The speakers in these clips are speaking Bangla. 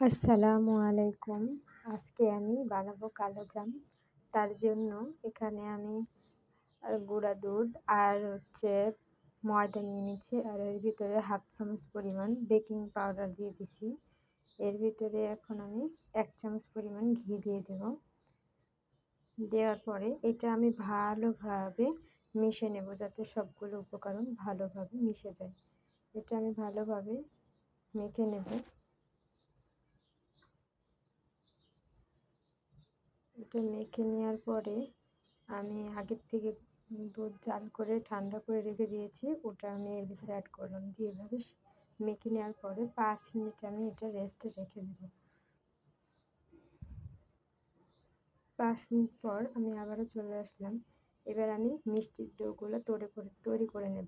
আসসালামু আলাইকুম। আজকে আমি বানাবো কালো জাম। তার জন্য এখানে আমি গুঁড়া দুধ আর ময়দা নিয়ে নিচ্ছি, আর এর ভিতরে 1/2 চামচ পরিমাণ বেকিং পাউডার দিয়ে দিছি। এর ভিতরে এখন আমি 1 চামচ পরিমাণ ঘি দিয়ে দেব। দেওয়ার পরে এটা আমি ভালোভাবে মিশিয়ে নেব, যাতে সবগুলো উপকরণ ভালোভাবে মিশে যায়। এটা আমি ভালোভাবে মেখে নেব। এটা মেখে নেওয়ার পরে আমি আগের থেকে দুধ জাল করে ঠান্ডা করে রেখে দিয়েছি, ওটা আমি এর ভিতরে অ্যাড করলাম। দিয়ে এভাবে মেখে নেওয়ার পরে 5 মিনিট আমি এটা রেস্টে রেখে দেব। 5 মিনিট পর আমি আবারও চলে আসলাম। এবার আমি মিষ্টির ডোগুলো তৈরি করে নেব।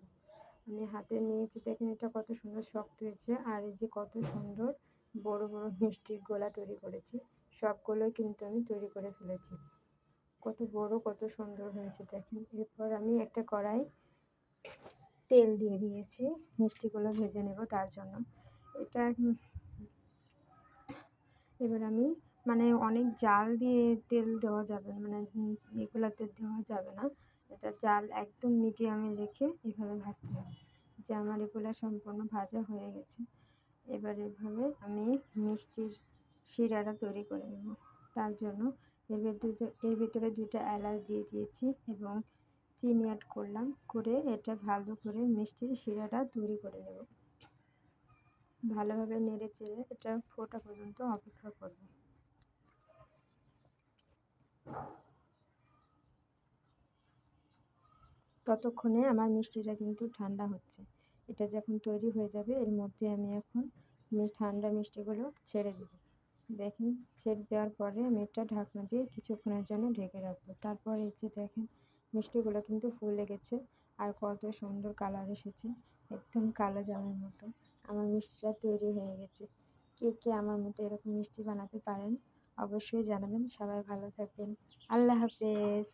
আমি হাতে নিয়েছি, দেখেন এটা কত সুন্দর শক্ত হয়েছে। আর এই যে কত সুন্দর বড় বড় মিষ্টির গোলা তৈরি করেছি, সবগুলোই কিন্তু আমি তৈরি করে ফেলেছি। কত বড়, কত সুন্দর হয়েছে দেখেন। এরপর আমি একটা কড়াই তেল দিয়ে দিয়েছি মিষ্টিগুলো ভেজে নেব তার জন্য। এটা এবার আমি অনেক জাল দিয়ে তেল দেওয়া যাবে না, এগুলাতে দেওয়া যাবে না। এটা জাল একদম মিডিয়ামে রেখে এভাবে ভাজতে হবে। যে আমার এগুলো সম্পূর্ণ ভাজা হয়ে গেছে। এবার এভাবে আমি মিষ্টির শিরাটা তৈরি করে নেব। তার জন্য এর ভিতরে 2টা এলাচ দিয়ে দিয়েছি এবং চিনি অ্যাড করলাম, করে এটা ভালো করে মিষ্টির শিরাটা তৈরি করে নেব। ভালোভাবে নেড়ে চেড়ে এটা ফোটা পর্যন্ত অপেক্ষা করব। ততক্ষণে আমার মিষ্টিটা কিন্তু ঠান্ডা হচ্ছে। এটা যখন তৈরি হয়ে যাবে, এর মধ্যে আমি এখন ঠান্ডা মিষ্টিগুলো ছেড়ে দেব। দেখেন, ছেড়ে দেওয়ার পরে আমি এটা ঢাকনা দিয়ে কিছুক্ষণের জন্য ঢেকে রাখবো। তারপর এই যে দেখেন, মিষ্টিগুলো কিন্তু ফুলে গেছে আর কত সুন্দর কালার এসেছে, একদম কালো জামের মতো। আমার মিষ্টিটা তৈরি হয়ে গেছে। কে কে আমার মতো এরকম মিষ্টি বানাতে পারেন অবশ্যই জানাবেন। সবাই ভালো থাকবেন। আল্লাহ হাফেজ।